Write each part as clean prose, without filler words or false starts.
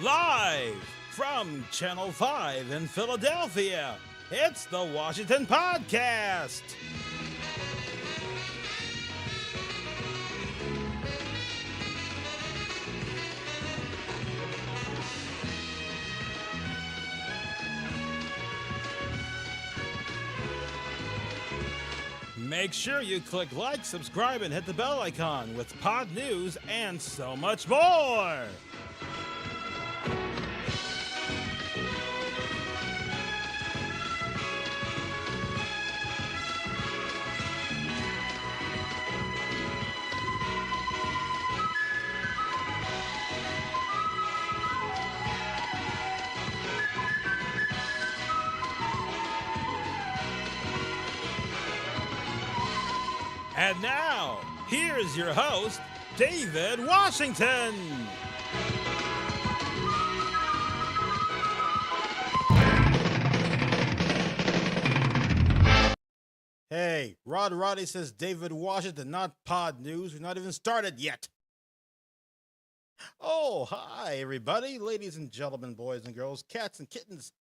Live from Channel 5 in Philadelphia, it's the Washington Podcast. Make sure you click like, subscribe, and hit the bell icon with pod news and so much more. And now, here's your host, David Washington. Hey, Roddy says David Washington, not pod news. We're not even started yet. Oh, hi, everybody. Ladies and gentlemen, boys and girls, cats and kittens,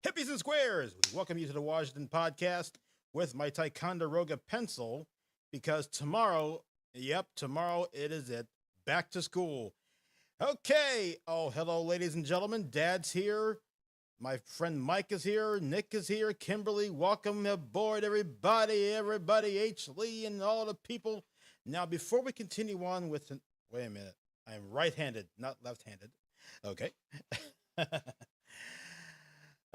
hippies and squares. We welcome you to the Washington Podcast with my Ticonderoga pencil. Because tomorrow it is it. Back to school. Okay. Oh, hello, ladies and gentlemen. Dad's here. My friend Mike is here. Nick is here. Kimberly, welcome aboard, everybody. H. Lee, and all the people. Now, before we continue on with... Wait a minute. I'm right-handed, not left-handed. Okay.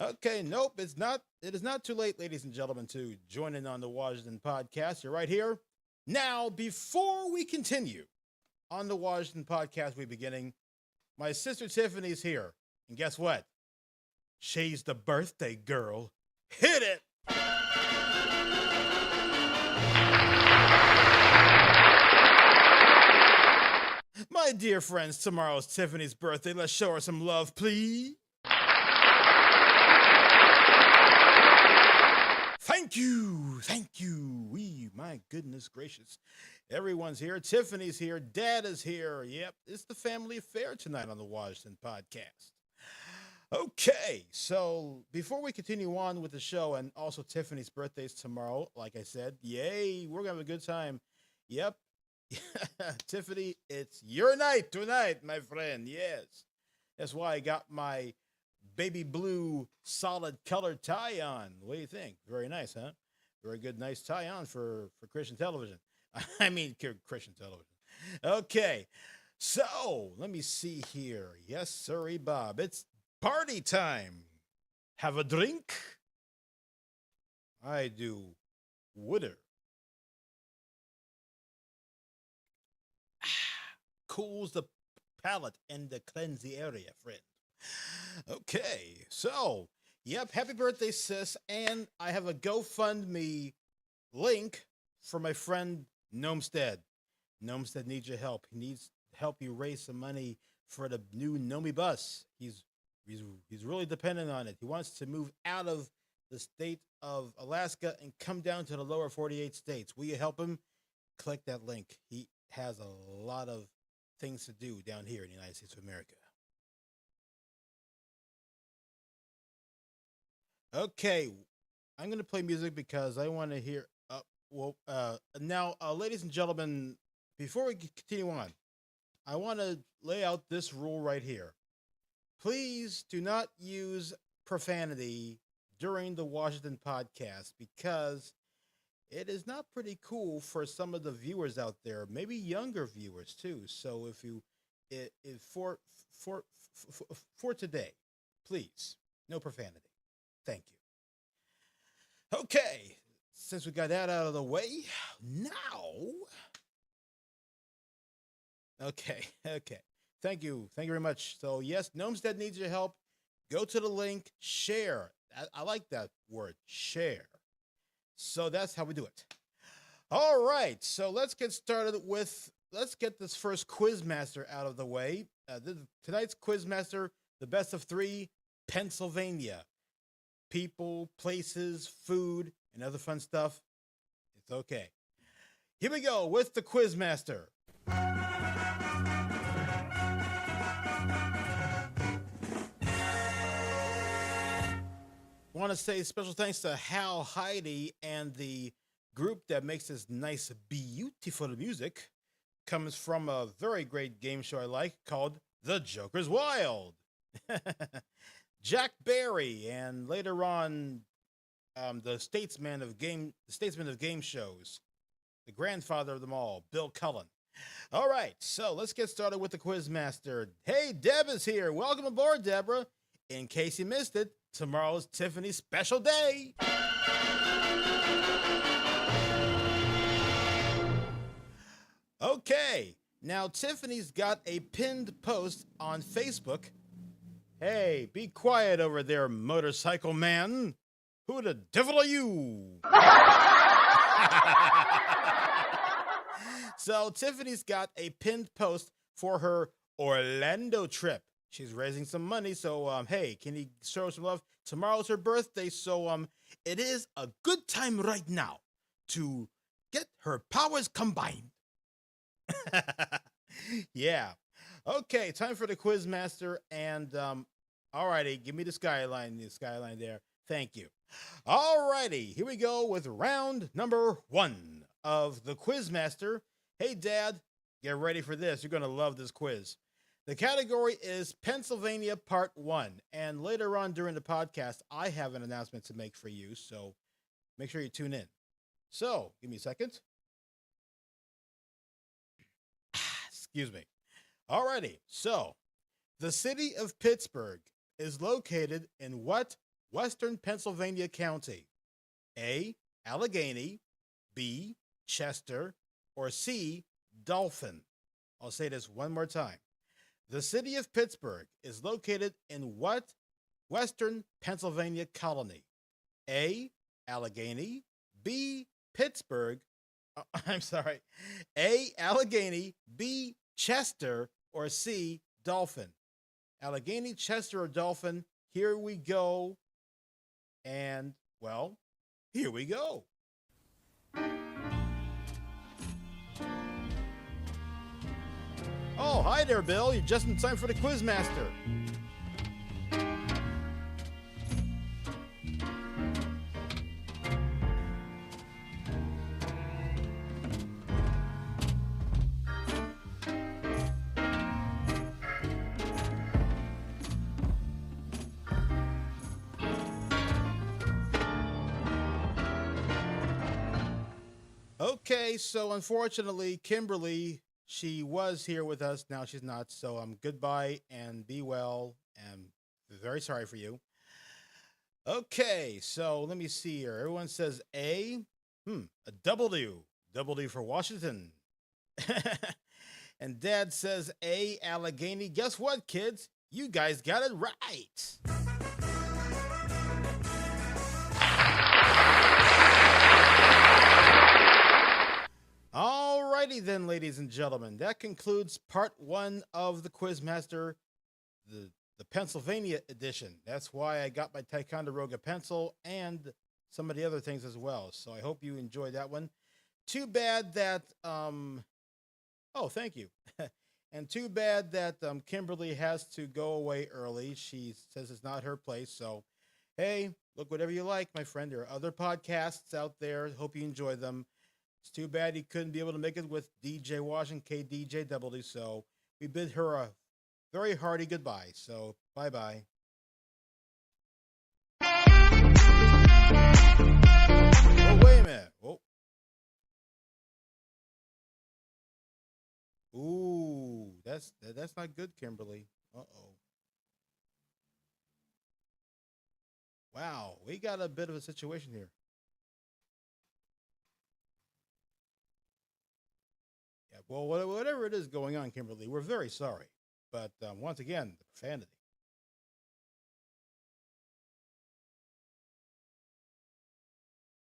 Okay, nope, it's not. It is not too late, ladies and gentlemen, to join in on the Washington Podcast. You're right here. Now, before we continue on the Washington Podcast, we're beginning. My sister Tiffany's here. And guess what? She's the birthday girl. Hit it! My dear friends, tomorrow's Tiffany's birthday. Let's show her some love, please. Thank you. My goodness gracious. Everyone's here. Tiffany's here. Dad is here. Yep, it's the family affair tonight on the Washington Podcast. Okay, so before we continue on with the show, and also Tiffany's birthday's tomorrow, like I said, yay, we're going to have a good time. Yep. Tiffany, it's your night tonight, my friend. Yes. That's why I got my baby blue solid colored tie on. What do you think? Very nice, huh? Very good, nice tie on for Christian television. I mean, Christian television. Okay, so let me see here. Yes, sirree, Bob. It's party time. Have a drink? I do. Water. Cools the palate and the cleanse the area, friend. Okay, so, yep, happy birthday, sis, and I have a GoFundMe link for my friend Gnomestead. Gnomestead needs your help. He needs help you raise some money for the new Gnomi bus. He's really dependent on it. He wants to move out of the state of Alaska and come down to the lower 48 states. Will you help him? Click that link. He has a lot of things to do down here in the United States of America. Okay, I'm going to play music because I want to hear, now, ladies and gentlemen, before we continue on, I want to lay out this rule right here. Please do not use profanity during the Washington Podcast because it is not pretty cool for some of the viewers out there, maybe younger viewers too. So for today, please, no profanity. Thank you. Okay, since we got that out of the way, now... Okay. Thank you very much. So, yes, Gnomestead needs your help. Go to the link, share. I like that word, share. So that's how we do it. All right, so let's get started with... Let's get this first Quizmaster out of the way. Tonight's Quizmaster, the best of three, Pennsylvania. People, places, food, and other fun stuff. It's okay. Here we go with the Quizmaster. Want to say special thanks to Hal Heidi and the group that makes this nice, beautiful music. Comes from a very great game show I like called The Joker's Wild. Jack Barry, and later on, the statesman of game shows, the grandfather of them all, Bill Cullen. All right, so let's get started with the Quizmaster. Hey, Deb is here. Welcome aboard, Deborah. In case you missed it, tomorrow's Tiffany's special day. Okay, now Tiffany's got a pinned post on Facebook. Hey, be quiet over there, motorcycle man. Who the devil are you? So Tiffany's got a pinned post for her Orlando trip. She's raising some money, so hey, can you show her some love? Tomorrow's her birthday, so it is a good time right now to get her powers combined. Yeah. Okay, time for the Quizmaster, and alrighty, give me the skyline there. Thank you. Alrighty, here we go with round number 1 of the Quizmaster. Hey, Dad, get ready for this. You're going to love this quiz. The category is Pennsylvania Part 1, and later on during the podcast, I have an announcement to make for you, so make sure you tune in. So, give me a second. Excuse me. Alrighty, so the city of Pittsburgh is located in what western Pennsylvania county? A, Allegheny, B, Chester, or C, Dauphin? I'll say this one more time. The city of Pittsburgh is located in what western Pennsylvania colony? A, Allegheny, B, Pittsburgh, A, Allegheny, B, Chester, or C, Dauphin? Allegheny, Chester, or Dauphin? Here we go. And, well, here we go. Oh, hi there, Bill. You're just in time for the Quizmaster. Okay, so unfortunately, Kimberly, she was here with us. Now she's not. So goodbye and be well. And very sorry for you. Okay, so let me see here. Everyone says A. A W. Double D for Washington. And Dad says A, Allegheny. Guess what, kids? You guys got it right. Alrighty then, ladies and gentlemen. That concludes part 1 of the Quizmaster, the Pennsylvania edition. That's why I got my Ticonderoga pencil and some of the other things as well. So I hope you enjoyed that one. Too bad that, oh, thank you. And too bad that Kimberly has to go away early. She says it's not her place. So, hey, look whatever you like, my friend. There are other podcasts out there. Hope you enjoy them. It's too bad he couldn't be able to make it with DJ Washington, KDJW. So we bid her a very hearty goodbye. So bye-bye. Oh, wait a minute. Oh. Ooh, that's not good, Kimberly. Uh-oh. Wow, we got a bit of a situation here. Yeah, well, whatever it is going on, Kimberly, we're very sorry. But once again, the profanity.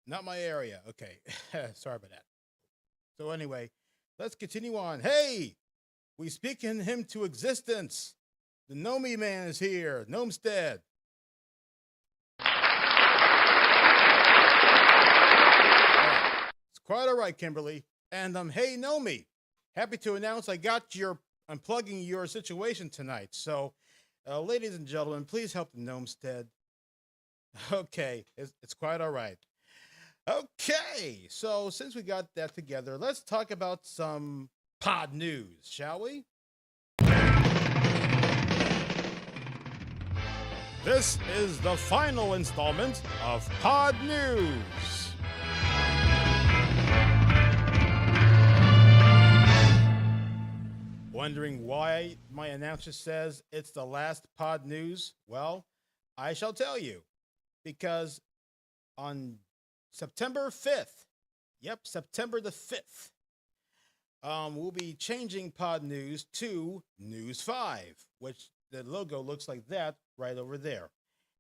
Not my area. Okay, sorry about that. So anyway, let's continue on. Hey, we speak in him to existence. The Nomi man is here. Gnomestead. It's quite all right, Kimberly. And hey, Nomi, happy to announce I'm plugging your situation tonight. So, ladies and gentlemen, please help the Gnomestead. Okay, it's quite all right. Okay, so since we got that together, let's talk about some pod news, shall we? This is the final installment of Pod News. Wondering why my announcer says it's the last Pod News? Well, I shall tell you. Because on September 5th, yep, September the 5th, we'll be changing Pod News to News 5, which the logo looks like that right over there.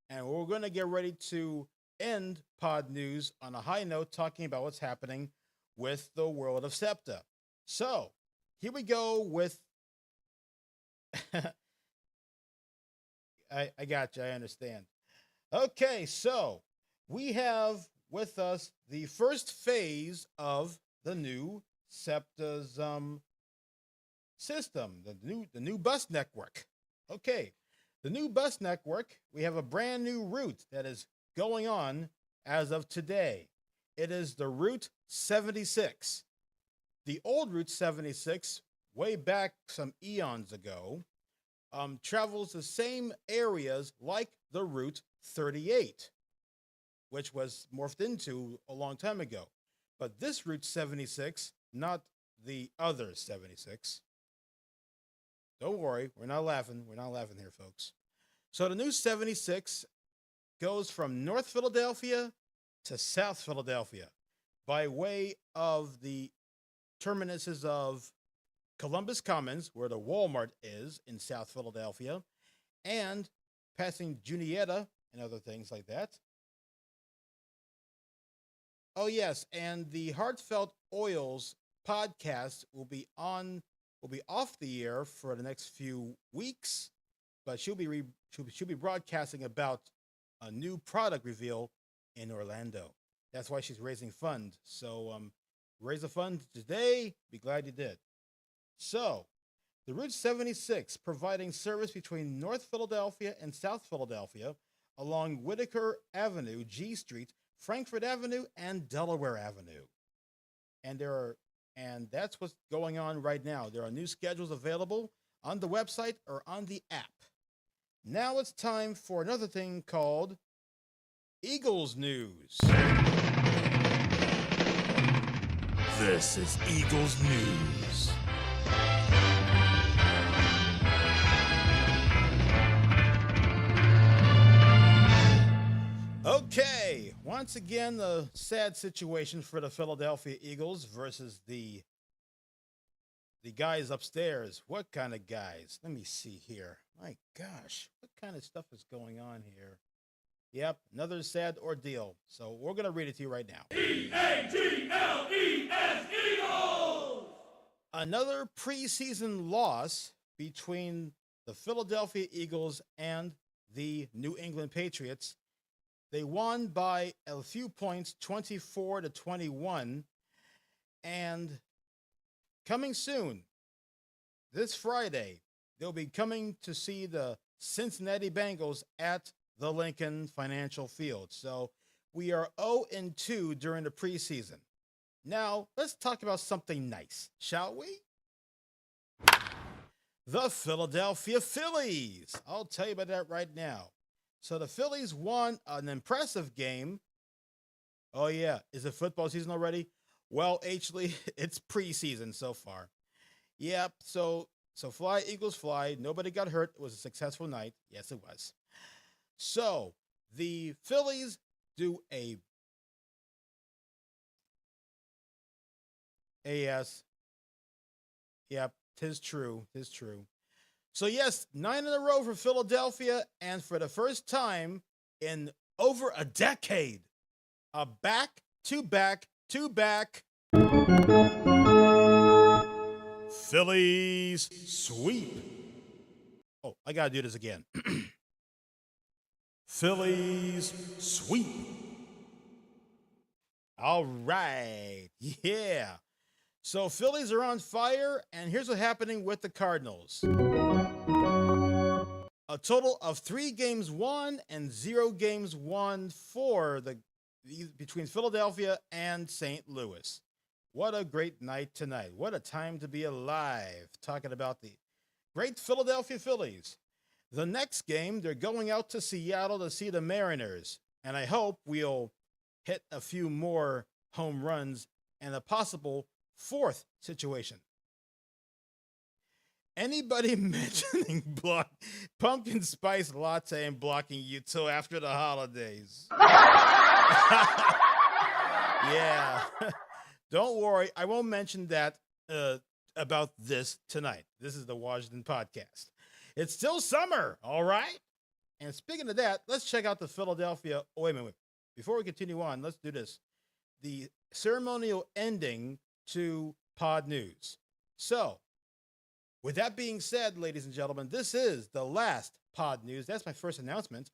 And we're going to get ready to end Pod News on a high note, talking about what's happening with the world of SEPTA. So, here we go with. I got you, I understand. Okay, so we have with us the first phase of the new SEPTA's system, the new bus network. Okay, the new bus network, we have a brand new route that is going on as of today. It is the Route 76. The old Route 76, way back some eons ago, travels the same areas like the Route 38, which was morphed into a long time ago. But this Route 76, not the other 76. Don't worry, we're not laughing. We're not laughing here, folks. So the new 76 goes from North Philadelphia to South Philadelphia by way of the terminuses of Columbus Commons, where the Walmart is in South Philadelphia, and passing Juniata and other things like that. Oh yes, and the Heartfelt Oils podcast will be off the air for the next few weeks, but she'll be broadcasting about a new product reveal in Orlando. That's why she's raising funds. So raise a fund today. Be glad you did. So, the Route 76 providing service between North Philadelphia and South Philadelphia along Whitaker Avenue, G Street, Frankfort Avenue, and Delaware Avenue. And that's what's going on right now. There are new schedules available on the website or on the app. Now it's time for another thing called Eagles News. This is Eagles News. Okay, once again, the sad situation for the Philadelphia Eagles versus the guys upstairs. What kind of guys? Let me see here. My gosh, what kind of stuff is going on here? Yep, another sad ordeal. So we're going to read it to you right now. E-A-G-L-E-S, Eagles! Another preseason loss between the Philadelphia Eagles and the New England Patriots. They won by a few points, 24-21. And coming soon, this Friday, they'll be coming to see the Cincinnati Bengals at the Lincoln Financial Field. So we are 0-2 during the preseason. Now, let's talk about something nice, shall we? The Philadelphia Phillies. I'll tell you about that right now. So the Phillies won an impressive game. Oh, yeah. Is it football season already? Well, actually, it's preseason so far. Yep. So fly, Eagles, fly. Nobody got hurt. It was a successful night. Yes, it was. So the Phillies do a yes. Yep. Tis true. Tis true. So yes, 9 in a row for Philadelphia, and for the first time in over a decade, a back-to-back Phillies sweep. Oh, I gotta do this again. Phillies sweep. All right, yeah. So Phillies are on fire, and here's what's happening with the Cardinals. A total of 3 games won and 0 games won for between Philadelphia and St. Louis. What a great night tonight. What a time to be alive. Talking about the great Philadelphia Phillies. The next game, they're going out to Seattle to see the Mariners. And I hope we'll hit a few more home runs and a possible 4th situation. Anybody mentioning pumpkin spice latte and blocking you till after the holidays? Yeah. Don't worry. I won't mention that about this tonight. This is the Washington Podcast. It's still summer, all right? And speaking of that, let's check out the Philadelphia. Oh, wait a minute. Before we continue on, let's do this. The ceremonial ending to Pod News. So, with that being said, ladies and gentlemen, this is the last Pod News. That's my first announcement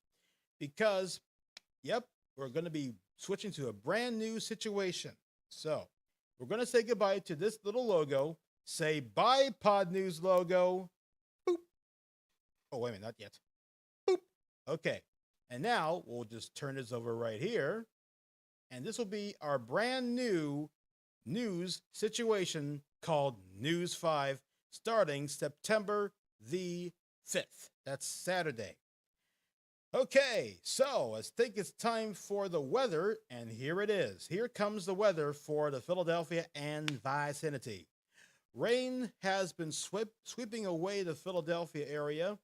because, yep, we're going to be switching to a brand new situation. So, we're going to say goodbye to this little logo. Say bye, Pod News logo. Boop. Oh, wait a minute, not yet. Boop. Okay. And now we'll just turn this over right here. And this will be our brand new news situation called News 5, starting September the 5th. That's Saturday. Okay, so I think it's time for the weather, and here it is. Here comes the weather for the Philadelphia and vicinity. Rain has been sweeping away the Philadelphia area.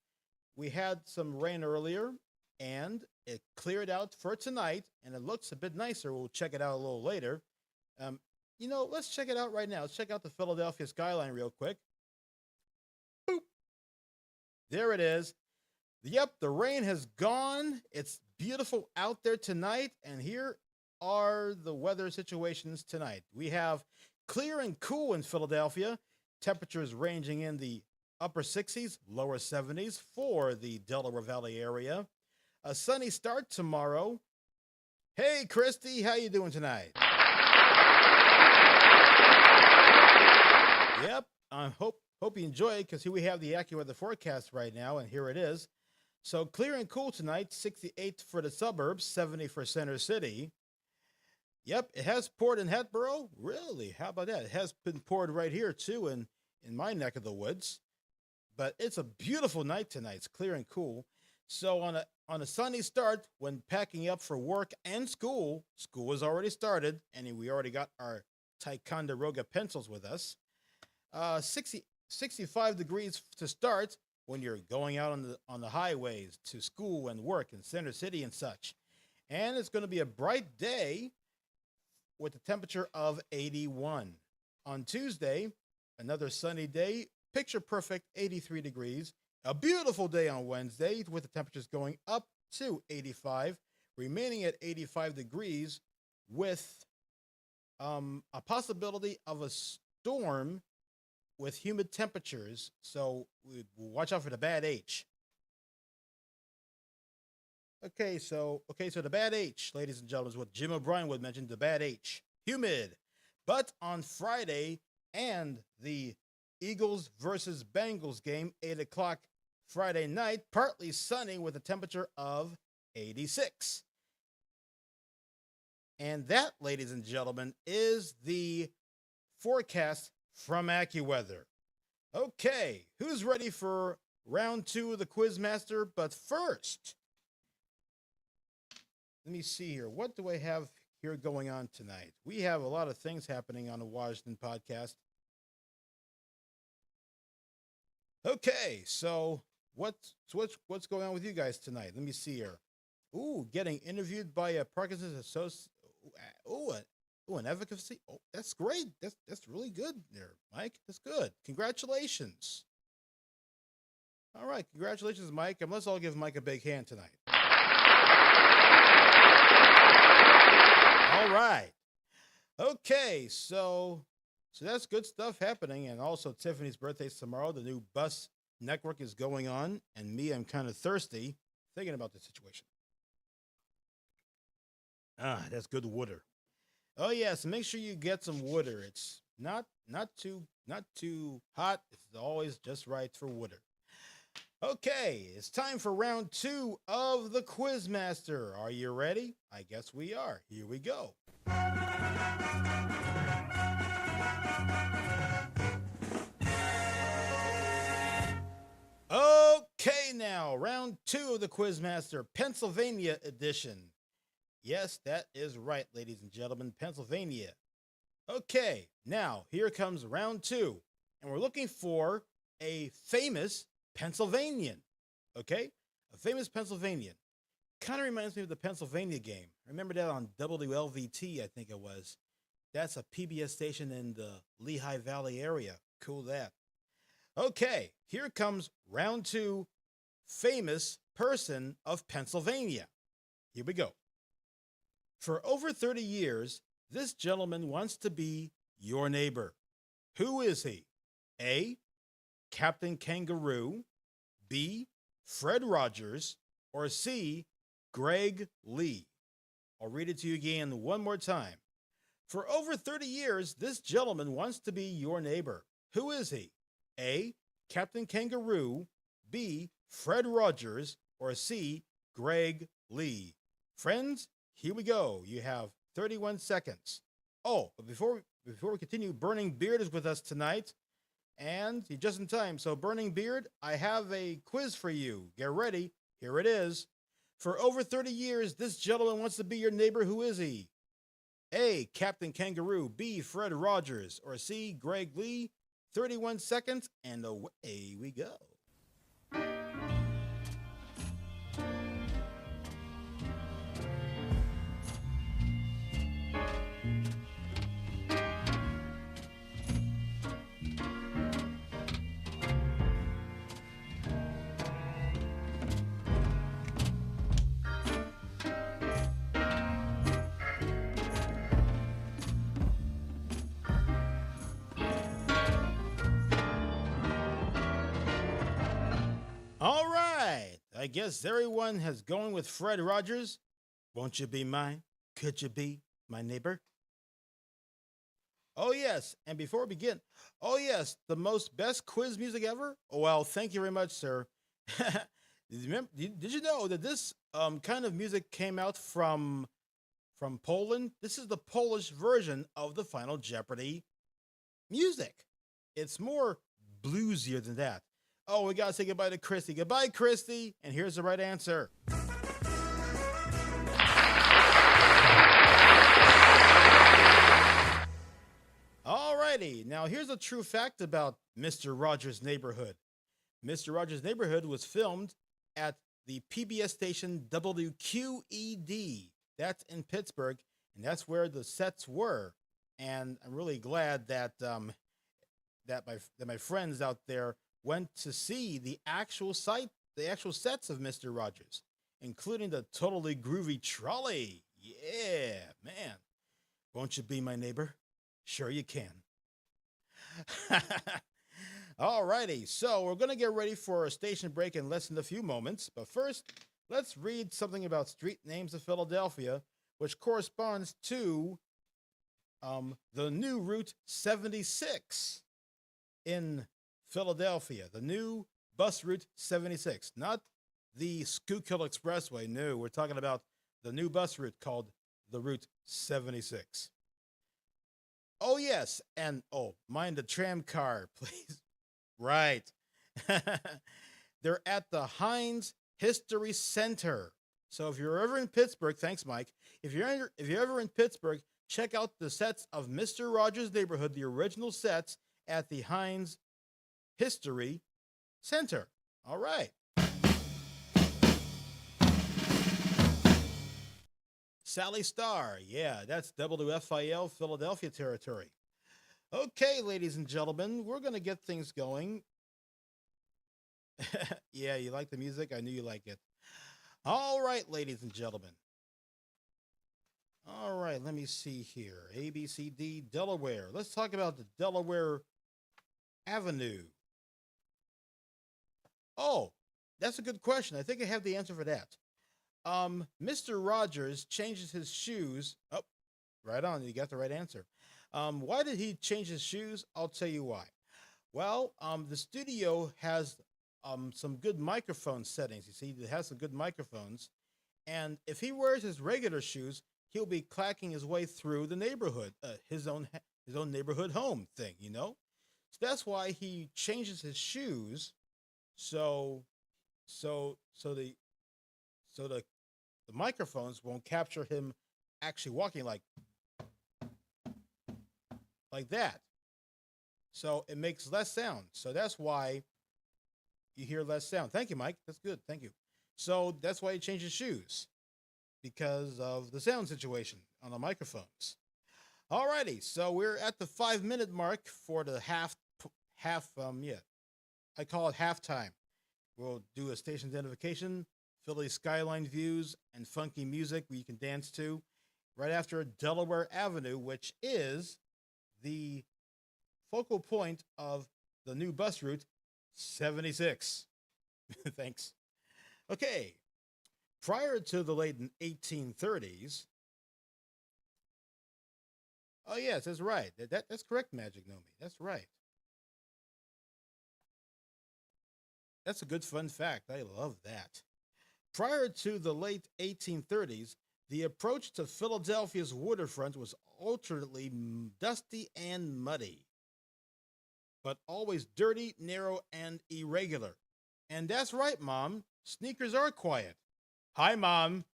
We had some rain earlier, and it cleared out for tonight, and it looks a bit nicer. We'll check it out a little later. Let's check it out right now. Let's check out the Philadelphia skyline real quick. Boop. There it is. Yep, the rain has gone. It's beautiful out there tonight, and here are the weather situations tonight. We have clear and cool in Philadelphia. Temperatures ranging in the upper 60s, lower 70s for the Delaware Valley area. A sunny start tomorrow. Hey, Christy, how you doing tonight? Yep, I hope you enjoy it because here we have the AccuWeather forecast right now, and here it is. So clear and cool tonight, 68 for the suburbs, 70 for Center City. Yep, it has poured in Hatboro. Really? How about that? It has been poured right here, too, in my neck of the woods. But it's a beautiful night tonight. It's clear and cool. So on a sunny start, when packing up for work and school has already started, and we already got our Ticonderoga pencils with us. 65 degrees to start when you're going out on the highways to school and work in Center City and such. And it's going to be a bright day with a temperature of 81. On Tuesday, another sunny day, picture perfect 83 degrees. A beautiful day on Wednesday with the temperatures going up to 85, remaining at 85 degrees with a possibility of a storm with humid temperatures, so we'll watch out for the bad H. Okay, so the bad H, ladies and gentlemen, is what Jim O'Brien would mention, the bad H. Humid. But on Friday and the Eagles versus Bengals game, 8 o'clock Friday night, partly sunny with a temperature of 86. And that, ladies and gentlemen, is the forecast from AccuWeather. Okay, who's ready for round 2 of the Quizmaster? But first, let me see here. What do I have here going on tonight? We have a lot of things happening on the Washington Podcast. Okay, so what's going on with you guys tonight? Let me see here. Ooh, getting interviewed by a Parkinson's associate. An advocacy. Oh, that's great. That's really good there, Mike. That's good. Congratulations. All right, congratulations, Mike. And let's all give Mike a big hand tonight. All right. Okay, so that's good stuff happening. And also Tiffany's birthday is tomorrow. The new bus network is going on. And me, I'm kind of thirsty thinking about the situation. That's good water. Oh yes, make sure you get some water. It's not too hot. It's always just right for water. Okay, it's time for round 2 of the Quizmaster. Are you ready? I guess we are. Here we go. Okay, now, round 2 of the Quizmaster, Pennsylvania edition. Yes, that is right, ladies and gentlemen, Pennsylvania. Okay, now, here comes round 2, and we're looking for a famous Pennsylvanian. Okay? A famous Pennsylvanian. Kind of reminds me of the Pennsylvania game. Remember that on WLVT, I think it was. That's a PBS station in the Lehigh Valley area. Cool that. Okay, here comes round 2, famous person of Pennsylvania. Here we go. For over 30 years, this gentleman wants to be your neighbor. Who is he? A, Captain Kangaroo, B, Fred Rogers, or C, Greg Lee. I'll read it to you again one more time. For over 30 years, this gentleman wants to be your neighbor. Who is he? A, Captain Kangaroo, B, Fred Rogers, or C, Greg Lee. Friends, here we go. You have 31 seconds. Oh, but before we continue, Burning Beard is with us tonight. And you're just in time. So, Burning Beard, I have a quiz for you. Get ready. Here it is. For over 30 years, this gentleman wants to be your neighbor. Who is he? A, Captain Kangaroo, B, Fred Rogers, or C, Greg Lee. 31 seconds, and away we go. All right. I guess everyone has gone with Fred Rogers. Won't you be mine? Could you be my neighbor? Oh, yes. And before we begin, oh, yes, the most best quiz music ever? Oh, well, thank you very much, sir. Did you know that this kind of music came out from Poland? This is the Polish version of the Final Jeopardy music. It's more bluesier than that. Oh, we got to say goodbye to Christy. Goodbye, Christy. And here's the right answer. Alrighty. Now, here's a true fact about Mr. Rogers' Neighborhood. Mr. Rogers' Neighborhood was filmed at the PBS station WQED. That's in Pittsburgh, and that's where the sets were. And I'm really glad that my friends out there went to see the actual sets of Mr. Rogers, including the totally groovy trolley. Yeah, man. Won't you be my neighbor? Sure you can. Alrighty, so we're going to get ready for a station break in less than a few moments. But first, let's read something about street names of Philadelphia, which corresponds to the new Route 76 in Philadelphia, the new bus route 76, not the Schuylkill Expressway. No, we're talking about the new bus route called the Route 76. Oh, yes, and mind the tram car, please. Right. They're at the Heinz History Center. So if you're ever in Pittsburgh, thanks, Mike. If you're ever in Pittsburgh, check out the sets of Mr. Rogers' Neighborhood, the original sets at the Heinz History Center. All right. Sally Starr. Yeah, that's WFIL Philadelphia territory. Okay, ladies and gentlemen, we're going to get things going. Yeah, you like the music? I knew you like it. All right, ladies and gentlemen. All right, let me see here. A, B, C, D, Delaware. Let's talk about the Delaware Avenue. Oh, that's a good question. I think I have the answer for that. Mr. Rogers changes his shoes. Oh, right on. You got the right answer. Why did he change his shoes? I'll tell you why. Well, the studio has some good microphone settings. You see, it has some good microphones. And if he wears his regular shoes, he'll be clacking his way through the neighborhood, his own neighborhood home thing, you know. So that's why he changes his shoes, so so so the so the microphones won't capture him actually walking like that. So it makes less sound. So that's why you hear less sound. Thank you, Mike. That's good. Thank you. So that's why he changes shoes, because of the sound situation on the microphones. Alrighty, so we're at the 5 minute mark for the I call it halftime. We'll do a station identification, Philly skyline views, and funky music you can dance to right after Delaware Avenue, which is the focal point of the new bus route 76. Thanks. Okay. Prior to the late 1830s, oh yes, that's right. That's correct, Magic Nomi. That's right. That's a good fun fact. I love that. Prior to the late 1830s, the approach to Philadelphia's waterfront was alternately dusty and muddy, but always dirty, narrow, and irregular. And that's right, Mom. Sneakers are quiet. Hi, Mom.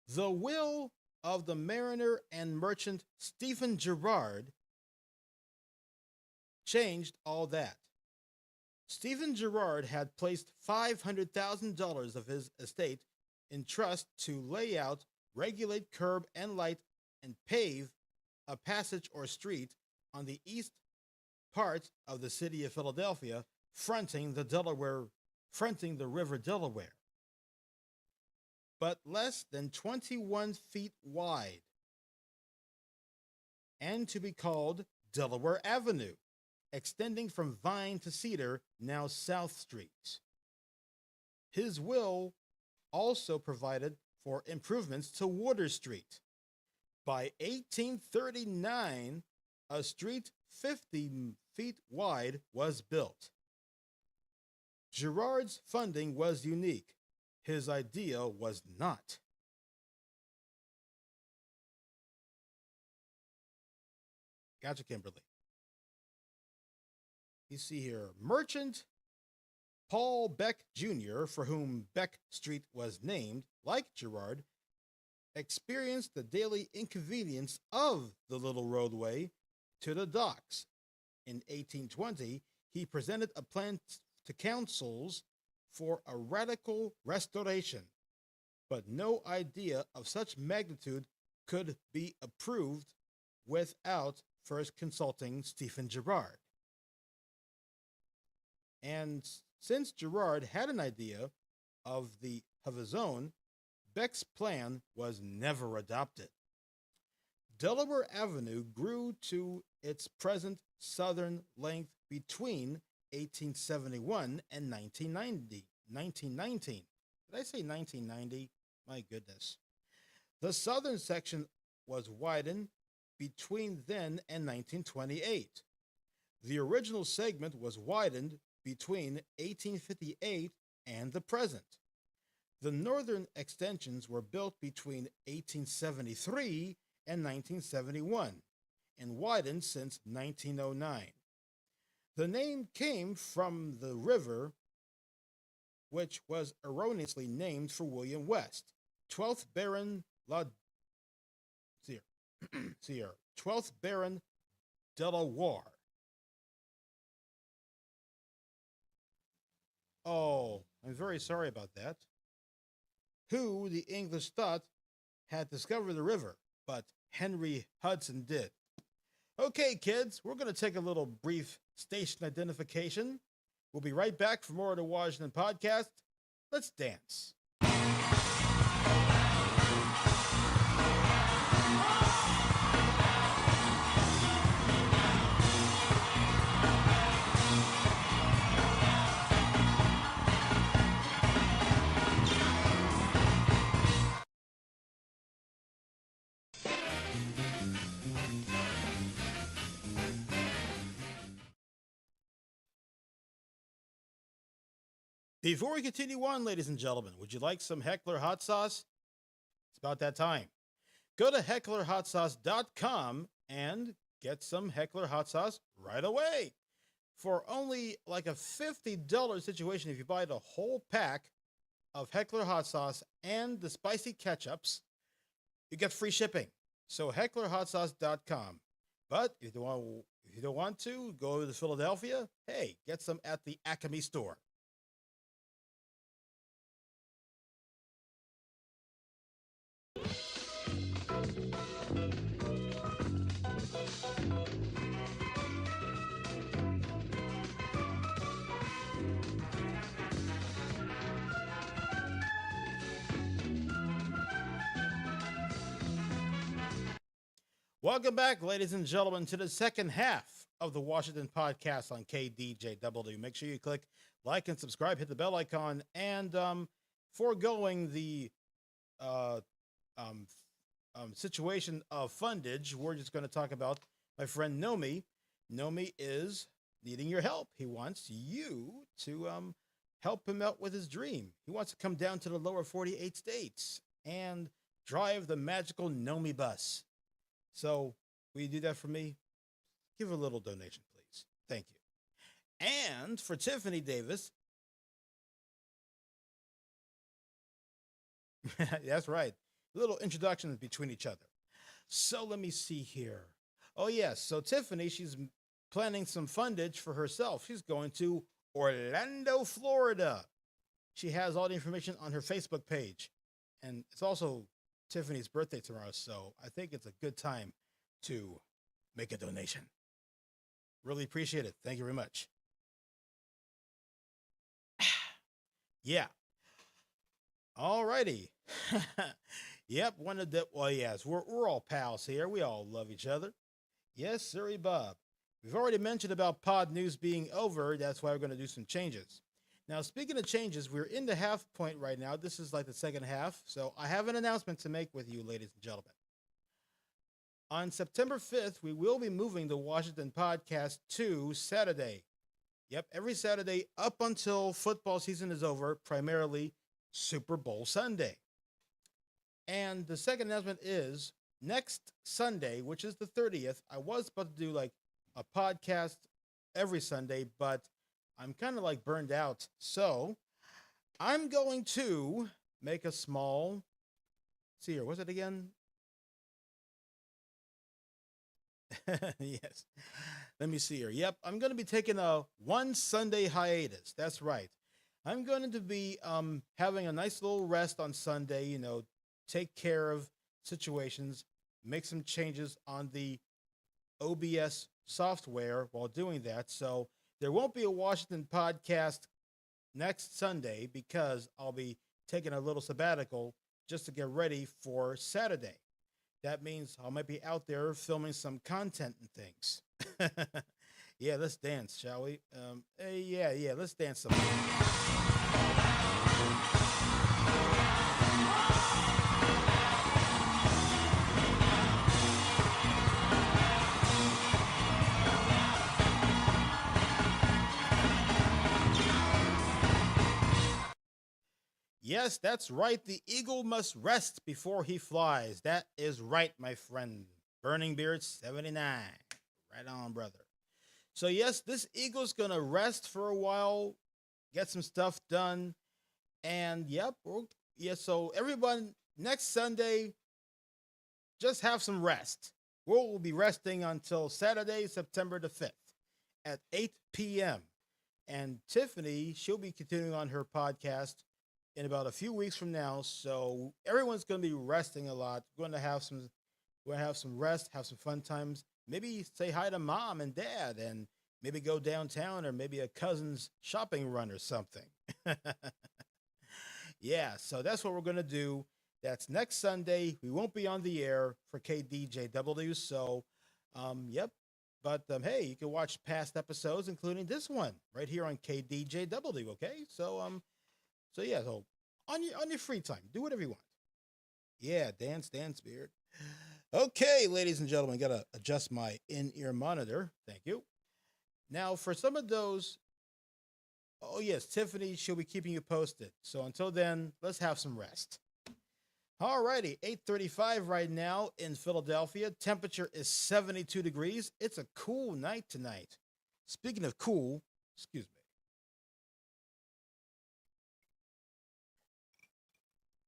The will of the mariner and merchant Stephen Girard changed all that. Stephen Girard had placed $500,000 of his estate in trust to lay out, regulate curb and light, and pave a passage or street on the east part of the city of Philadelphia, fronting the river Delaware, but less than 21 feet wide, and to be called Delaware Avenue, extending from Vine to Cedar, now South Street. His will also provided for improvements to Water Street. By 1839, a street 50 feet wide was built. Girard's funding was unique. His idea was not. Gotcha, Kimberly. You see here, merchant Paul Beck Jr., for whom Beck Street was named, like Girard, experienced the daily inconvenience of the little roadway to the docks. In 1820, he presented a plan to councils for a radical restoration, but no idea of such magnitude could be approved without first consulting Stephen Girard. And since Girard had an idea of his own, Beck's plan was never adopted. Delaware Avenue grew to its present southern length between 1871 and 1919. Did I say 1990? My goodness. The southern section was widened between then and 1928. The original segment was widened between 1858 and the present. The northern extensions were built between 1873 and 1971 and widened since 1909. The name came from the river, which was erroneously named for William West, 12th Baron 12th Baron Delaware. Oh, I'm very sorry about that. Who the English thought had discovered the river, but Henry Hudson did. Okay, kids, we're going to take a little brief station identification. We'll be right back for more of the Washington Podcast. Let's dance. Before we continue on, ladies and gentlemen, would you like some Heckler hot sauce? It's about that time. Go to hecklerhotsauce.com and get some Heckler hot sauce right away. For only like a $50 situation, if you buy the whole pack of Heckler hot sauce and the spicy ketchups, you get free shipping. So hecklerhotsauce.com. But if you don't want to go to Philadelphia, hey, get some at the Acme store. Welcome back, ladies and gentlemen, to the second half of the Washington podcast on KDJW. Make sure you click like and subscribe, hit the bell icon, and foregoing the situation of fundage, we're just going to talk about my friend Nomi. Nomi is needing your help. He wants you to help him out with his dream. He wants to come down to the lower 48 states and drive the magical Nomi bus. So, will you do that for me? Give a little donation, please. Thank you. And for Tiffany Davis, that's right, little introductions between each other. So, let me see here. Oh, yes. So, Tiffany, she's planning some fundage for herself. She's going to Orlando, Florida. She has all the information on her Facebook page. And it's also Tiffany's birthday tomorrow, so I think it's a good time to make a donation. Really appreciate it. Thank you very much. Yeah. All righty. Yep, one of the, well, yes, we're all pals here. We all love each other. Yes, sirree, Bob. We've already mentioned about pod news being over. That's why we're going to do some changes. Now, speaking of changes, we're in the half point right now. This is like the second half. So I have an announcement to make with you, ladies and gentlemen. On September 5th, we will be moving the Washington podcast to Saturday. Yep, every Saturday up until football season is over, primarily Super Bowl Sunday. And the second announcement is next Sunday, which is the 30th, I was about to do like a podcast every Sunday, but I'm kind of like burned out. So I'm going to make a small, see here, what's it again? Yes. Let me see here. Yep. I'm going to be taking a one Sunday hiatus. That's right. I'm going to be having a nice little rest on Sunday, you know, take care of situations, make some changes on the OBS software while doing that. So there won't be a Washington podcast next Sunday because I'll be taking a little sabbatical just to get ready for Saturday. That means I might be out there filming some content and things. Yeah, let's dance, shall we? Yeah, let's dance some. Yes, that's right. The eagle must rest before he flies. That is right, my friend. Burning Beard 79. Right on, brother. So, yes, this eagle's going to rest for a while, get some stuff done. And, yep, so everyone, next Sunday, just have some rest. We'll be resting until Saturday, September the 5th at 8 p.m. And Tiffany, she'll be continuing on her podcast in about a few weeks from now. So everyone's going to be resting a lot. We're going to have some rest, have some fun times. Maybe say hi to mom and dad and maybe go downtown or maybe a cousin's shopping run or something. Yeah, so that's what we're going to do. That's next Sunday. We won't be on the air for KDJW. So, yep. But, hey, you can watch past episodes, including this one right here on KDJW. Okay. So yeah, so on your free time, do whatever you want. Yeah, dance, Beard. Okay, ladies and gentlemen, got to adjust my in-ear monitor. Thank you. Now, for some of those Oh, yes, Tiffany, she'll be keeping you posted. So until then, let's have some rest. Alrighty, 8:35 right now in Philadelphia. Temperature is 72 degrees. It's a cool night tonight. Speaking of cool, excuse me.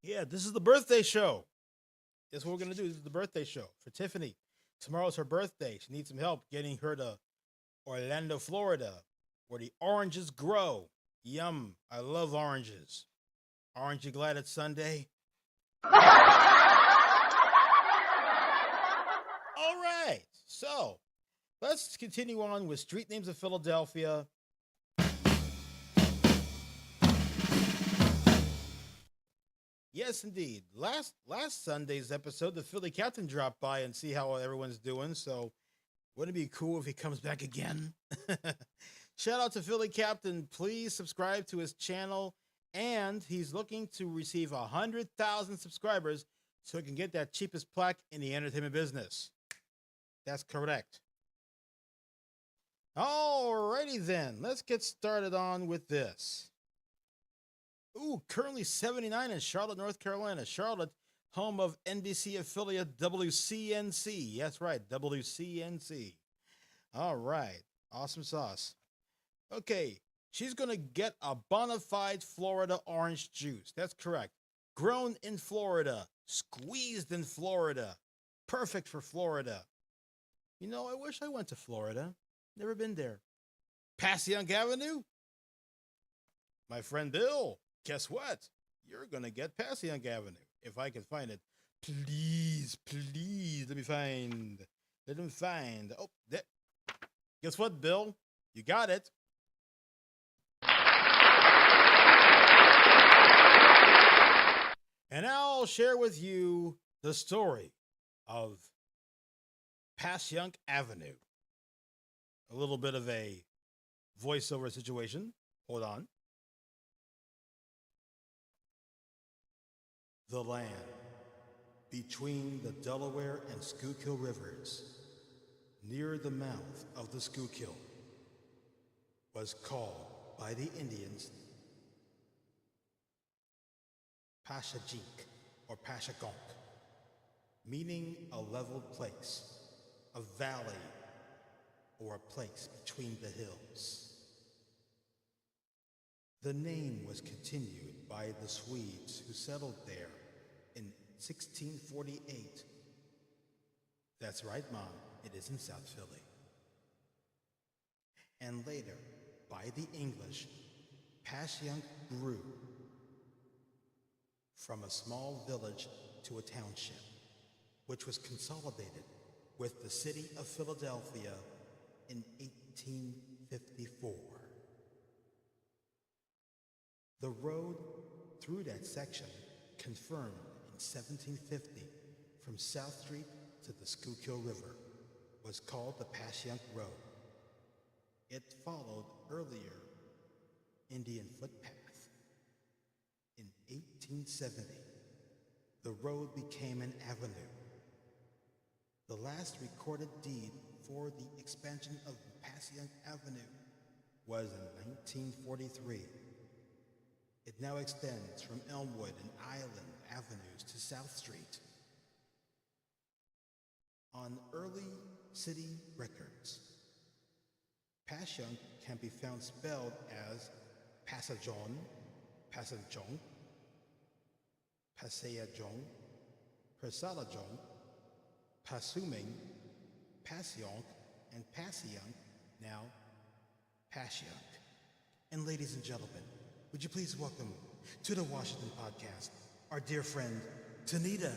Yeah, this is the birthday show. That's what we're going to do. This is the birthday show for Tiffany. Tomorrow's her birthday. She needs some help getting her to Orlando, Florida, where the oranges grow. Yum. I love oranges. Aren't you glad it's Sunday? All right. So let's continue on with street names of Philadelphia. Yes, indeed. Last Sunday's episode, the Philly Captain dropped by and see how everyone's doing. So wouldn't it be cool if he comes back again? Shout out to Philly Captain. Please subscribe to his channel. And he's looking to receive 100,000 subscribers so he can get that cheapest plaque in the entertainment business. That's correct. Alrighty then. Let's get started on with this. Ooh, currently 79 in Charlotte, North Carolina. Charlotte, home of NBC affiliate WCNC. That's right, WCNC. All right, awesome sauce. Okay, she's going to get a bona fide Florida orange juice. That's correct. Grown in Florida, squeezed in Florida. Perfect for Florida. You know, I wish I went to Florida. Never been there. Passyunk Avenue? My friend Bill, guess what? You're going to get Passyunk Avenue, if I can find it. Please, let me find. Let him find. Oh, there. Guess what, Bill? You got it. And I'll share with you the story of Passyunk Avenue. A little bit of a voiceover situation. Hold on. The land between the Delaware and Schuylkill rivers, near the mouth of the Schuylkill, was called by the Indians Pashajink or Pashagonk, meaning a leveled place, a valley, or a place between the hills. The name was continued by the Swedes who settled there in 1648. That's right, Mom, it is in South Philly. And later, by the English, Passyunk grew from a small village to a township, which was consolidated with the city of Philadelphia in 1854. The road through that section, confirmed in 1750 from South Street to the Schuylkill River, was called the Passyunk Road. It followed earlier Indian footpath. In 1870, the road became an avenue. The last recorded deed for the expansion of Passyunk Avenue was in 1943. It now extends from Elmwood and Island Avenues to South Street. On early city records, Passyunk can be found spelled as Passajon, Passajong, Passayajong, Persalajon, Pasuming, Passyonk, and Passyunk, now Passyunk. And ladies and gentlemen, would you please welcome to the Washington Podcast our dear friend, Tanita.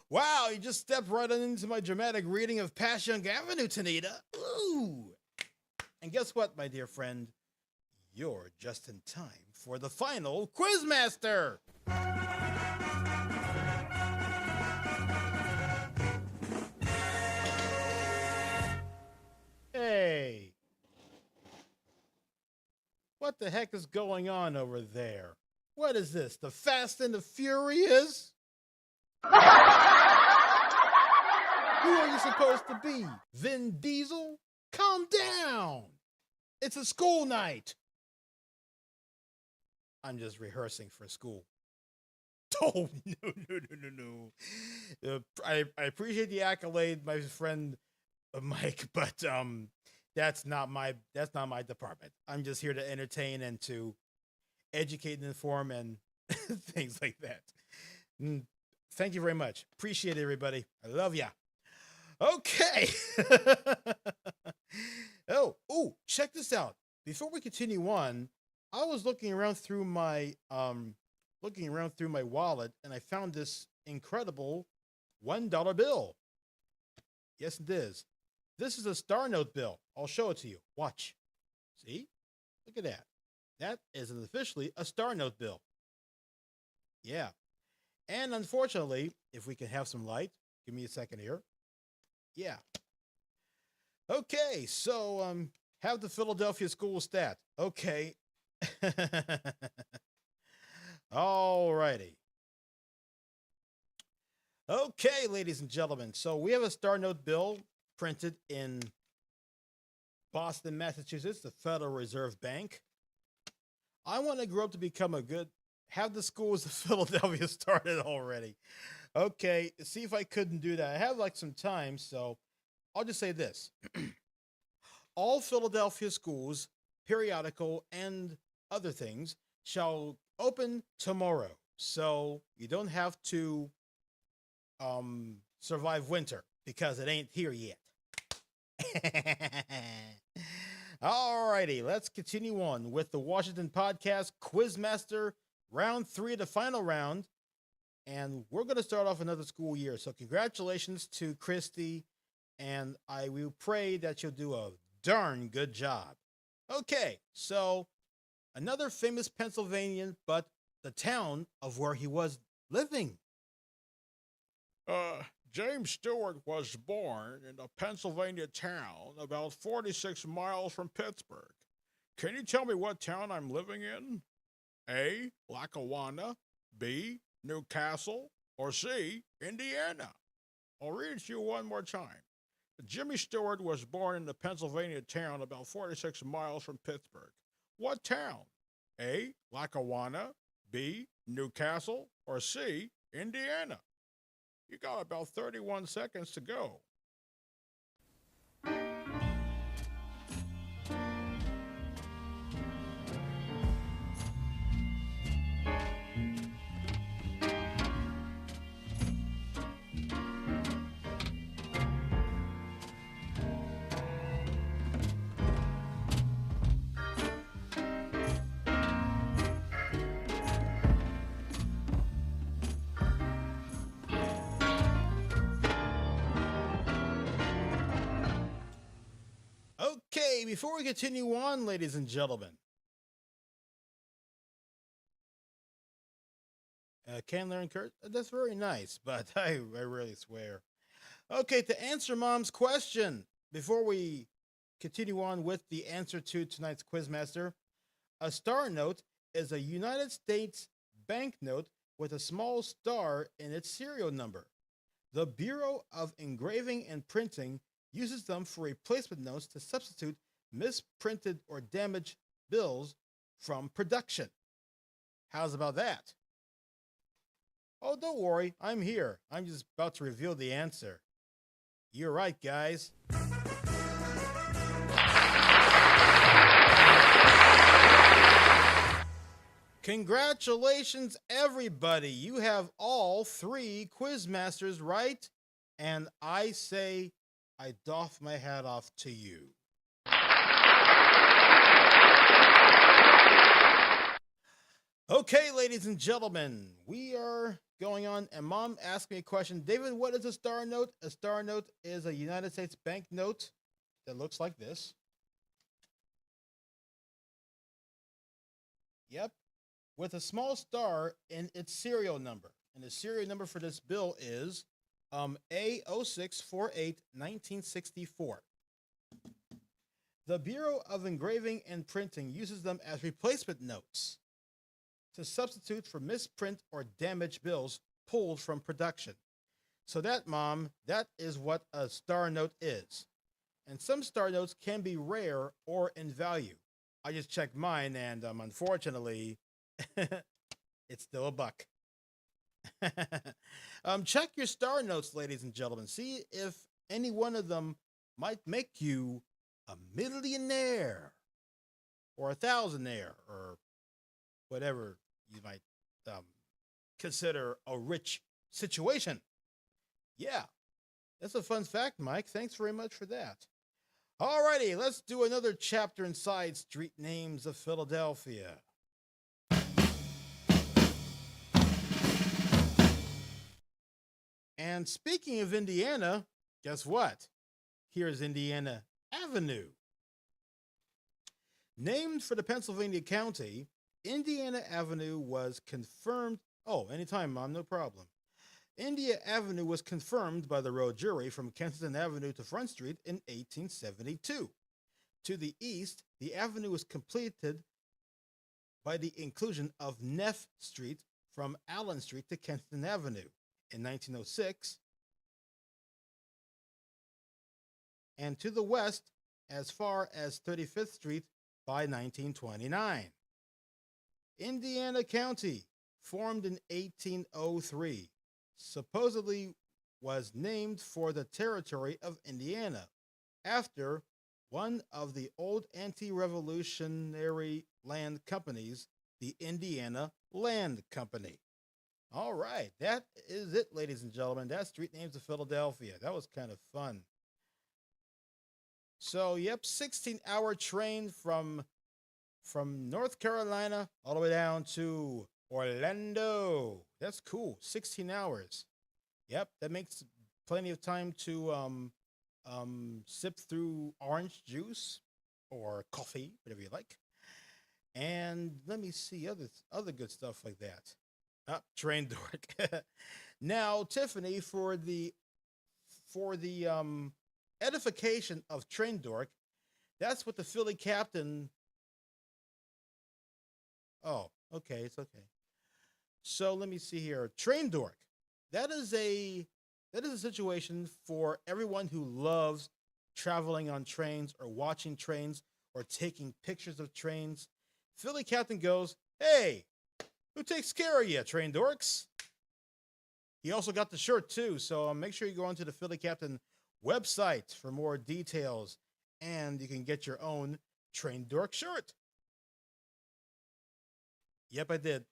Wow, you just stepped right into my dramatic reading of Passyunk Avenue, Tanita. Ooh. And guess what, my dear friend? You're just in time for the final Quizmaster. Hey. What the heck is going on over there? What is this, the Fast and the Furious? Who are you supposed to be? Vin Diesel? calm down. It's a school night. I'm just rehearsing for school. Oh, no. I appreciate the accolade, my friend Mike, but that's not my department. I'm just here to entertain and to educate and inform and things like that. Thank you very much. Appreciate it, everybody. I love ya. Okay. Check this out. Before we continue on, I was looking around through my wallet, and I found this incredible $1 bill. Yes, it is. This is a Star Note bill. I'll show it to you. Watch. See? Look at that. That is officially a Star Note bill. Yeah. And unfortunately, if we can have some light, give me a second here. Yeah. Okay, so have the Philadelphia school stat. Okay. All righty. Okay, ladies and gentlemen. So we have a Star Note bill printed in Boston, Massachusetts, the Federal Reserve Bank. I want to grow up to become have the schools of Philadelphia started already. Okay, see if I couldn't do that. I have some time, so I'll just say this. All Philadelphia schools, periodical, and other things shall open tomorrow. So you don't have to survive winter because it ain't here yet. Alrighty, let's continue on with the Washington Podcast Quizmaster round 3, the final round. And we're going to start off another school year. So congratulations to Christy. And I will pray that you'll do a darn good job. Okay, so another famous Pennsylvanian, but the town of where he was living. James Stewart was born in a Pennsylvania town about 46 miles from Pittsburgh. Can you tell me what town I'm living in? A, Lackawanna, B, Newcastle, or C, Indiana? I'll read it to you one more time. Jimmy Stewart was born in the Pennsylvania town about 46 miles from Pittsburgh. What town? A, Lackawanna, B, Newcastle, or C, Indiana? You got about 31 seconds to go. Okay, before we continue on, ladies and gentlemen. Can learn curse? That's very nice, but I rarely swear. Okay, to answer Mom's question, before we continue on with the answer to tonight's Quizmaster, a Star Note is a United States banknote with a small star in its serial number. The Bureau of Engraving and Printing uses them for replacement notes to substitute misprinted or damaged bills from production. How's about that? Oh, don't worry, I'm here. I'm just about to reveal the answer. You're right, guys. Congratulations, everybody. You have all 3 Quizmasters right, and I say I doff my hat off to you. Okay, ladies and gentlemen, we are going on, and Mom asked me a question. David, what is a Star Note? A Star Note is a United States banknote that looks like this. Yep, with a small star in its serial number. And the serial number for this bill is A0648-1964. The Bureau of Engraving and Printing uses them as replacement notes to substitute for misprint or damaged bills pulled from production. So that, Mom, that is what a Star Note is. and some star notes can be rare or in value. I just checked mine, and unfortunately, it's still a buck. Check your star notes, ladies and gentlemen. See if any one of them might make you a millionaire or a thousandaire or whatever you might consider a rich situation. Yeah, that's a fun fact, Mike. Thanks very much for that. Alrighty, let's do another chapter inside Street Names of Philadelphia. And speaking of Indiana, guess what? Here's Indiana Avenue. Named for the Pennsylvania county, Indiana Avenue was confirmed. Oh, anytime, Mom, no problem. Indiana Avenue was confirmed by the road jury from Kensington Avenue to Front Street in 1872. To the east, the avenue was completed by the inclusion of Neff Street from Allen Street to Kensington Avenue in 1906, and to the west as far as 35th Street by 1929. Indiana County, formed in 1803, supposedly was named for the territory of Indiana, after one of the old anti-revolutionary land companies, the Indiana Land Company. All right, that is it, ladies and gentlemen. That's Street Names of Philadelphia. That was kind of fun. So, yep, 16-hour train from North Carolina all the way down to Orlando. That's cool. 16 hours. Yep, that makes plenty of time to sip through orange juice or coffee, whatever you like. And let me see other good stuff like that. Train dork. Now, Tiffany, for the edification of Train Dork, that's what the Philly captain. Oh, okay, it's okay. So let me see here. Train Dork. That is a situation for everyone who loves traveling on trains or watching trains or taking pictures of trains. Philly captain goes, "Hey, who takes care of you, Train Dorks?" He also got the shirt too, so make sure you go onto the Philly Captain website for more details, and you can get your own Train Dork shirt. Yep, I did.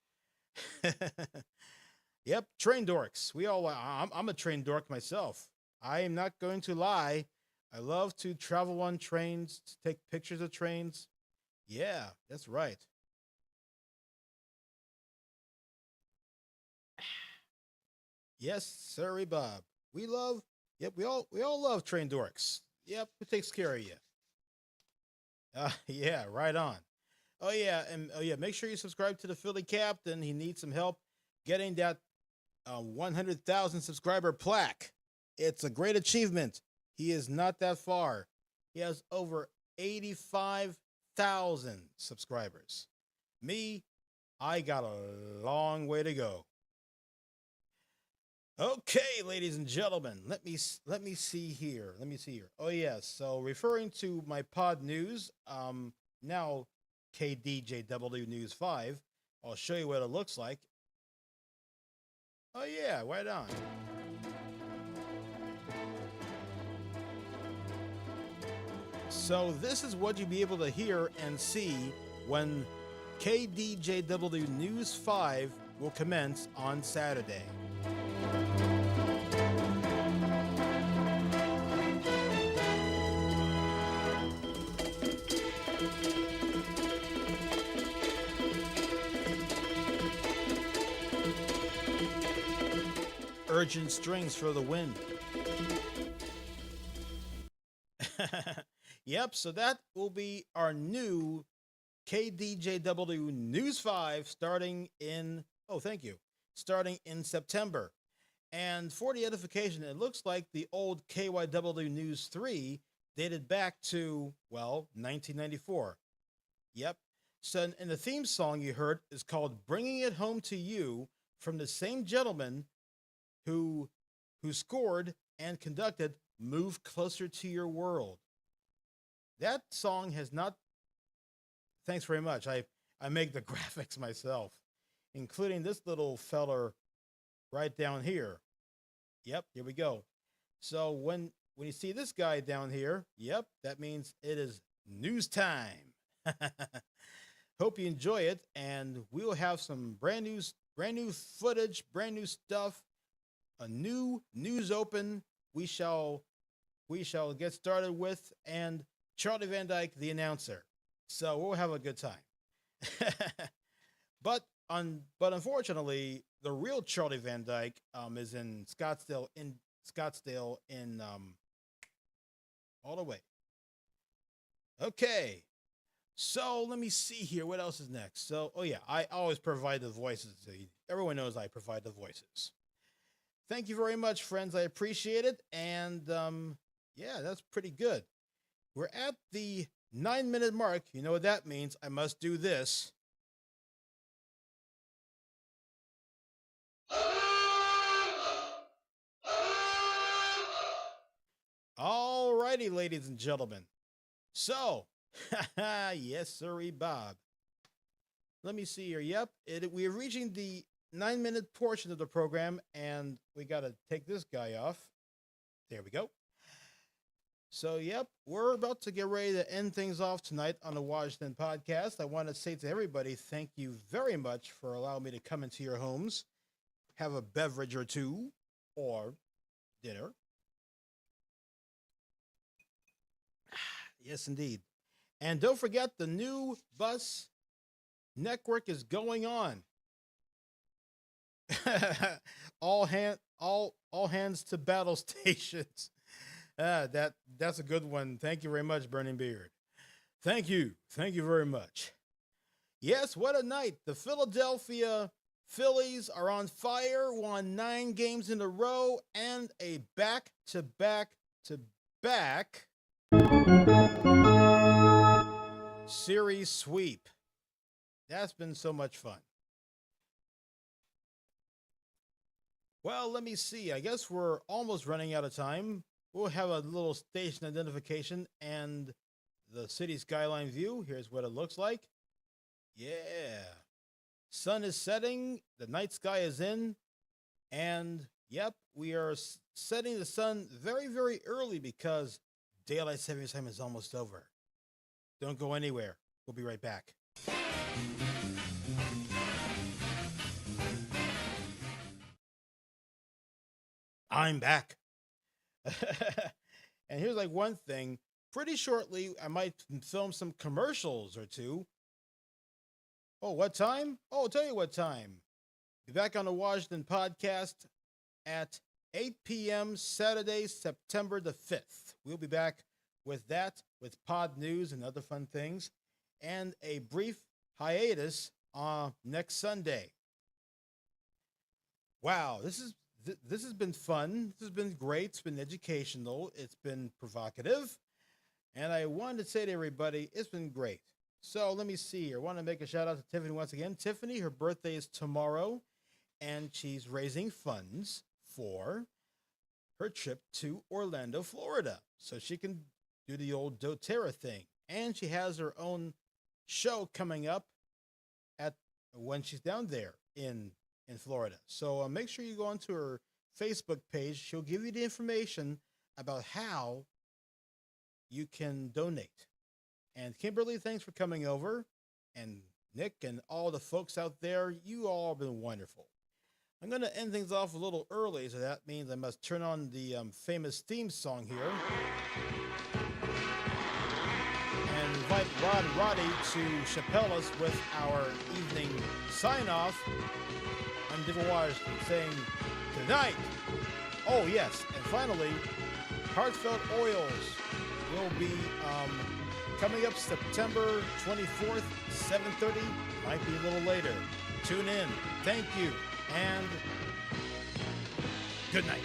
Yep, Train Dorks. I'm a Train Dork myself. I am not going to lie. I love to travel on trains, to take pictures of trains. Yeah, that's right. Yes, sorry, Bob. We all love Train Dorks. Yep, who takes care of you? Yeah, right on. Make sure you subscribe to the Philly Captain. He needs some help getting that 100,000 subscriber plaque. It's a great achievement. He is not that far. He has over 85,000 subscribers. Me, I got a long way to go. Okay, ladies and gentlemen, let me see here. Oh yes, so referring to my pod news, now KDJW News 5, I'll show you what it looks like. Oh yeah, right on. So this is what you'll be able to hear and see when KDJW News 5 will commence on Saturday. Urgent strings for the win. Yep, so that will be our new KDJW News 5 starting in September. And for the edification, it looks like the old KYW News 3 dated back to, 1994. Yep. So, and the theme song you heard is called Bringing It Home to You, from the same gentleman who scored and conducted Move Closer to Your World. That song has not. Thanks very much. I make the graphics myself, including this little feller right down here. Yep, here we go. So when you see this guy down here, yep, that means it is news time. Hope you enjoy it, and we'll have some brand new footage, brand new stuff, a new news open. We shall we shall get started with, and Charlie Van Dyke, the announcer. So we'll have a good time. But unfortunately, the real Charlie Van Dyke is in Scottsdale in all the way. Okay. So let me see here. What else is next? So, oh yeah, I always provide the voices. Everyone knows I provide the voices. Thank you very much, friends. I appreciate it. And yeah, that's pretty good. We're at the 9-minute mark. You know what that means? I must do this. All righty, ladies and gentlemen. So, yes, sirree, Bob. Let me see here. Yep, we're reaching the 9-minute portion of the program, and we got to take this guy off. There we go. So, yep, we're about to get ready to end things off tonight on the Washington podcast. I want to say to everybody, thank you very much for allowing me to come into your homes, have a beverage or two, or dinner. Yes, indeed. And don't forget, the new bus network is going on. all hands to battle stations. That's a good one. Thank you very much, Burning Beard. Thank you very much. Yes, what a night! The Philadelphia Phillies are on fire. Won 9 games in a row and a back-to-back series sweep. That's been so much fun. Well, let me see. I guess we're almost running out of time. We'll have a little station identification and the city skyline view. Here's what it looks like. Yeah. Sun is setting. The night sky is in. And, yep, we are setting the sun very, very early because daylight savings time is almost over. Don't go anywhere. We'll be right back. I'm back. And here's like one thing. Pretty shortly, I might film some commercials or two. Oh, what time? Oh, I'll tell you what time. Be back on the Washington podcast at 8 p.m. Saturday, September the 5th. We'll be back with that, with pod news and other fun things, and a brief hiatus next Sunday. Wow, this has been fun. This has been great. It's been educational. It's been provocative. And I wanted to say to everybody, it's been great. So let me see here. I want to make a shout out to Tiffany once again. Tiffany, her birthday is tomorrow, and she's raising funds for her trip to Orlando, Florida, so she can do the old doTERRA thing. And she has her own show coming up when she's down there in Florida. So make sure you go onto her Facebook page. She'll give you the information about how you can donate. And Kimberly, thanks for coming over. And Nick and all the folks out there, you all have been wonderful. I'm going to end things off a little early, so that means I must turn on the famous theme song here. And invite Roddy to chappelle us with our evening sign-off. I'm Diva Washington saying tonight. Oh, yes. And finally, Heartfelt Oils will be coming up September 24th, 7:30. Might be a little later. Tune in. Thank you. And good night.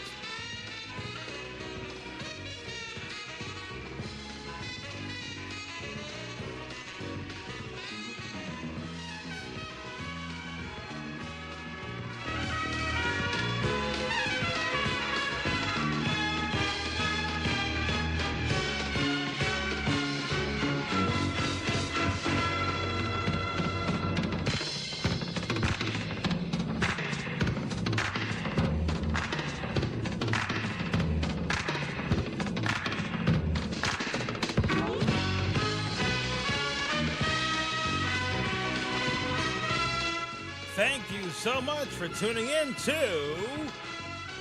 so much for tuning in to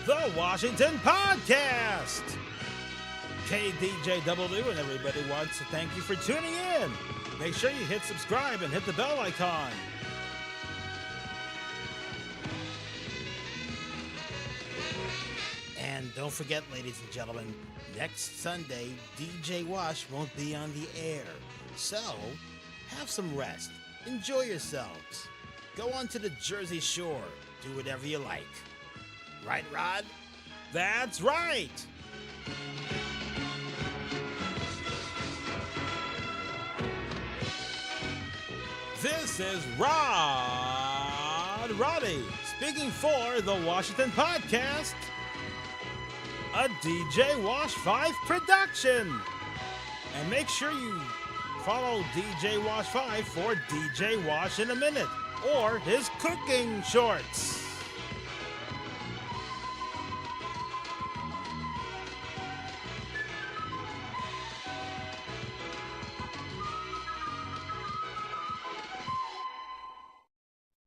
the Washington Podcast. KDJW and everybody wants to thank you for tuning in. Make sure you hit subscribe and hit the bell icon. And don't forget, ladies and gentlemen, next Sunday, DJ Wash won't be on the air. So, have some rest. Enjoy yourselves. Go on to the Jersey Shore. Do whatever you like. Right, Rod? That's right! This is Roddy, speaking for the Washington Podcast, a DJ Wash 5 production. And make sure you follow DJ Wash 5 for DJ Wash in a Minute or his cooking shorts.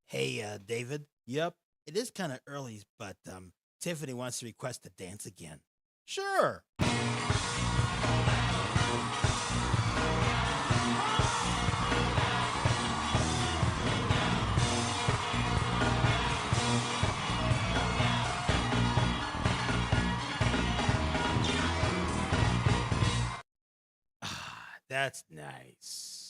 Hey, David. Yep. It is kind of early, but Tiffany wants to request to dance again. Sure. Ah, that's nice.